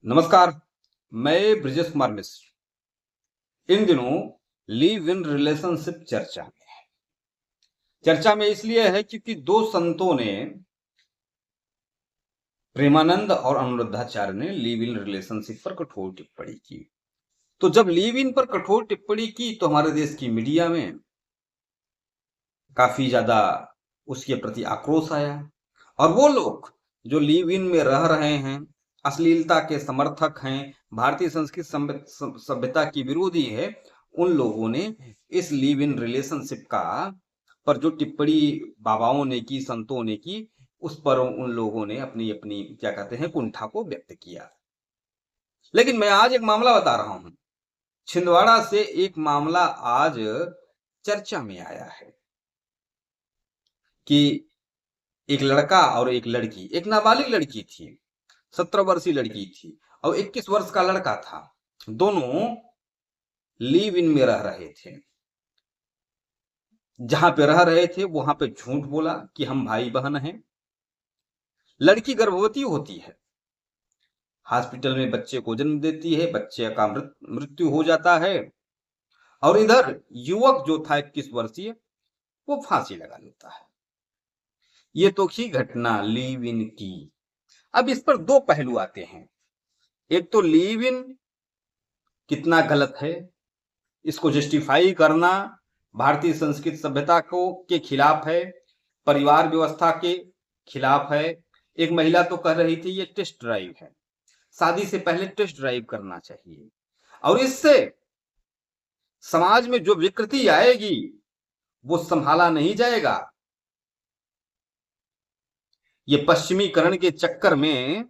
नमस्कार। मैं ब्रिजेश कुमार मिश्र। इन दिनों लिव इन रिलेशनशिप चर्चा में इसलिए है क्योंकि दो संतों ने, प्रेमानंद और अनुरुद्धाचार्य ने, लिव इन रिलेशनशिप पर कठोर टिप्पणी की। तो जब लिव इन पर कठोर टिप्पणी की तो हमारे देश की मीडिया में काफी ज्यादा उसके प्रति आक्रोश आया। और वो लोग जो लिव इन में रह रहे हैं, अश्लीलता के समर्थक हैं, भारतीय संस्कृति सभ्यता की विरोधी है, उन लोगों ने इस लिव इन रिलेशनशिप का पर जो टिप्पणी बाबाओं ने की, संतों ने की, उस पर उन लोगों ने अपनी अपनी क्या कहते हैं कुंठा को व्यक्त किया। लेकिन मैं आज एक मामला बता रहा हूं। छिंदवाड़ा से एक मामला आज चर्चा में आया है कि एक लड़का और एक लड़की, एक नाबालिग लड़की थी, 17 वर्षीय लड़की थी और 21 वर्ष का लड़का था। दोनों लिव इन में रह रहे थे। जहां पे रह रहे थे वहां पे झूठ बोला कि हम भाई बहन हैं। लड़की गर्भवती होती है, हॉस्पिटल में बच्चे को जन्म देती है, बच्चे का मृत्यु हो जाता है। और इधर युवक जो था 21 वर्षीय, वो फांसी लगा लेता है। ये तो थी घटना लिव इन की। अब इस पर दो पहलू आते हैं। एक तो लिव इन कितना गलत है, इसको जस्टिफाई करना भारतीय संस्कृति सभ्यता को के खिलाफ है, परिवार व्यवस्था के खिलाफ है। एक महिला तो कह रही थी ये टेस्ट ड्राइव है, शादी से पहले टेस्ट ड्राइव करना चाहिए, और इससे समाज में जो विकृति आएगी वो संभाला नहीं जाएगा। ये पश्चिमीकरण के चक्कर में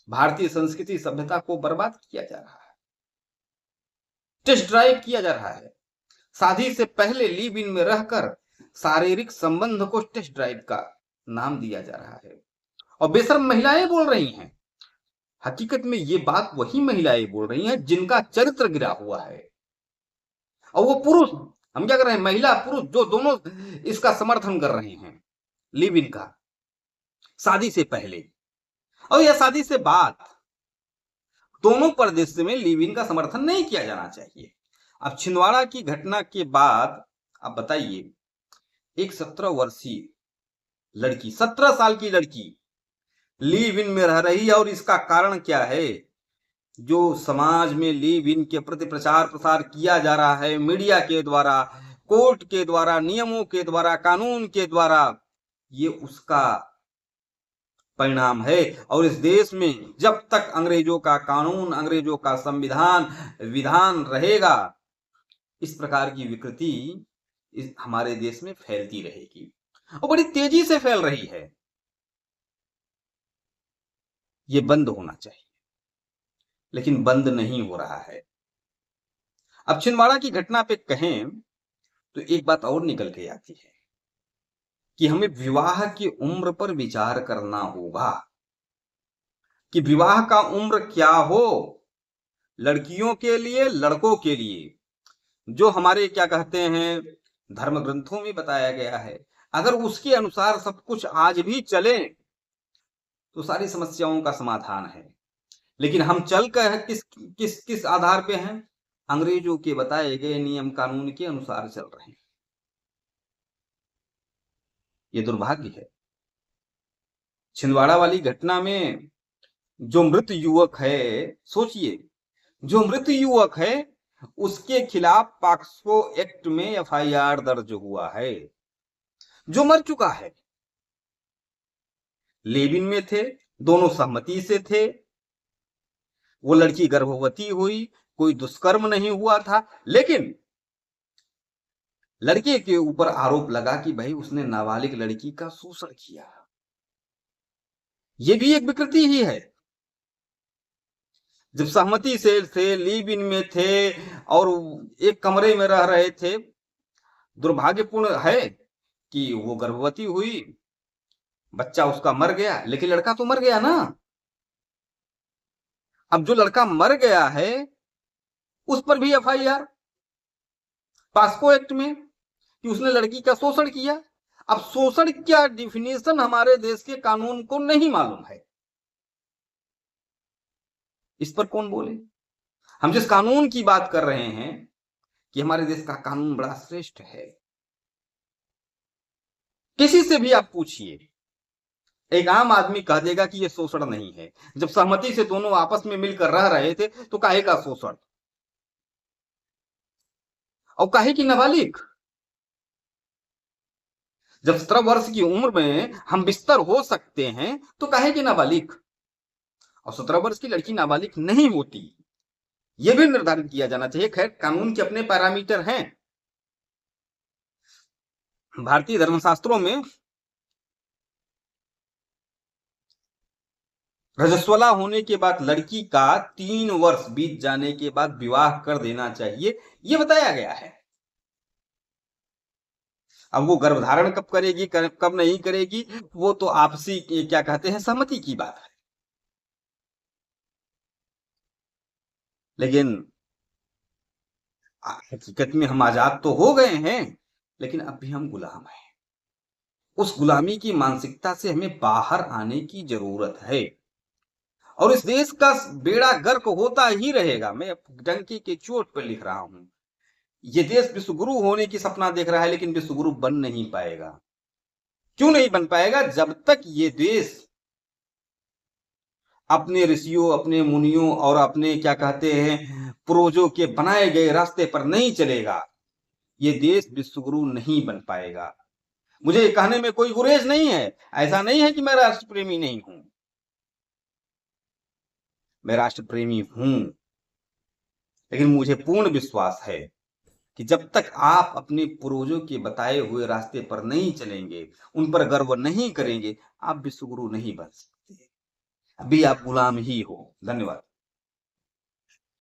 भारतीय संस्कृति सभ्यता को बर्बाद किया जा रहा है, टेस्ट ड्राइव किया जा रहा है। शादी से पहले लिव इन में रहकर शारीरिक संबंध को टेस्ट ड्राइव का नाम दिया जा रहा है। और बेशर्म महिलाएं बोल रही हैं। हकीकत में ये बात वही महिलाएं बोल रही हैं जिनका चरित्र गिरा हुआ है। और वो पुरुष, हम क्या कर रहे हैं, महिला पुरुष जो दोनों इसका समर्थन कर रहे हैं, लिव इन का, शादी से पहले और या शादी से बाद, दोनों परिदृश्य में लिव इन का समर्थन नहीं किया जाना चाहिए। अब छिंदवाड़ा की घटना के बाद आप बताइए, एक 17 वर्षीय लड़की, 17 साल की लड़की लिव इन में रह रही है। और इसका कारण क्या है? जो समाज में लिव इन के प्रति प्रचार प्रसार किया जा रहा है मीडिया के द्वारा, कोर्ट के द्वारा, नियमों के द्वारा, कानून के द्वारा, ये उसका परिणाम है। और इस देश में जब तक अंग्रेजों का कानून, अंग्रेजों का संविधान विधान रहेगा, इस प्रकार की विकृति हमारे देश में फैलती रहेगी और बड़ी तेजी से फैल रही है। ये बंद होना चाहिए, लेकिन बंद नहीं हो रहा है। अब छिंदवाड़ा की घटना पे कहें तो एक बात और निकल के आती है कि हमें विवाह की उम्र पर विचार करना होगा कि विवाह का उम्र क्या हो, लड़कियों के लिए, लड़कों के लिए। जो हमारे क्या कहते हैं धर्म ग्रंथों में बताया गया है, अगर उसके अनुसार सब कुछ आज भी चले तो सारी समस्याओं का समाधान है। लेकिन हम चल कर किस किस किस आधार पे हैं? अंग्रेजों के बताए गए नियम कानून के अनुसार चल रहे हैं। ये दुर्भाग्य है। छिंदवाड़ा वाली घटना में जो मृत युवक है, सोचिए, जो मृत युवक है उसके खिलाफ पॉक्सो एक्ट में एफआईआर दर्ज हुआ है। जो मर चुका है, लिव इन में थे, दोनों सहमति से थे, वो लड़की गर्भवती हुई, कोई दुष्कर्म नहीं हुआ था, लेकिन लड़के के ऊपर आरोप लगा कि भाई उसने नाबालिग लड़की का शोषण किया। ये भी एक विकृति ही है। जब सहमति से थे, लिव इन में थे और एक कमरे में रह रहे थे, दुर्भाग्यपूर्ण है कि वो गर्भवती हुई, बच्चा उसका मर गया, लेकिन लड़का तो मर गया ना। अब जो लड़का मर गया है उस पर भी एफआईआर पॉक्सो एक्ट में कि उसने लड़की का शोषण किया। अब शोषण क्या डिफिनेशन हमारे देश के कानून को नहीं मालूम है। इस पर कौन बोले? हम जिस कानून की बात कर रहे हैं कि हमारे देश का कानून बड़ा श्रेष्ठ है, किसी से भी आप पूछिए, एक आम आदमी कह देगा कि यह शोषण नहीं है। जब सहमति से दोनों आपस में मिलकर रह रहे थे तो काहे का शोषण? और काहे की नाबालिग? जब 17 वर्ष की उम्र में हम बिस्तर हो सकते हैं तो काहे की नाबालिग? और 17 वर्ष की लड़की नाबालिग नहीं होती, यह भी निर्धारित किया जाना चाहिए। खैर, कानून के अपने पैरामीटर हैं। भारतीय धर्मशास्त्रों में रजस्वला होने के बाद लड़की का 3 वर्ष बीत जाने के बाद विवाह कर देना चाहिए, यह बताया गया है। अब वो गर्भधारण कब करेगी, कब नहीं करेगी, वो तो आपसी क्या कहते हैं, सहमति की बात है। लेकिन हकीकत में हम आजाद तो हो गए हैं, लेकिन अब भी हम गुलाम हैं। उस गुलामी की मानसिकता से हमें बाहर आने की जरूरत है, और इस देश का बेड़ा गर्क होता ही रहेगा। मैं डंके के चोट पर लिख रहा हूं, ये देश विश्वगुरु होने की सपना देख रहा है, लेकिन विश्वगुरु बन नहीं पाएगा। क्यों नहीं बन पाएगा? जब तक ये देश अपने ऋषियों, अपने मुनियों और अपने क्या कहते हैं पूर्वजों के बनाए गए रास्ते पर नहीं चलेगा, ये देश विश्वगुरु नहीं बन पाएगा। मुझे कहने में कोई गुरेज नहीं है। ऐसा नहीं है कि मैं राष्ट्र प्रेमी नहीं हूं, मैं राष्ट्र प्रेमी हूं, लेकिन मुझे पूर्ण विश्वास है कि जब तक आप अपने पूर्वजों के बताए हुए रास्ते पर नहीं चलेंगे, उन पर गर्व नहीं करेंगे, आप विश्वगुरु नहीं बन सकते। अभी आप गुलाम ही हो। धन्यवाद।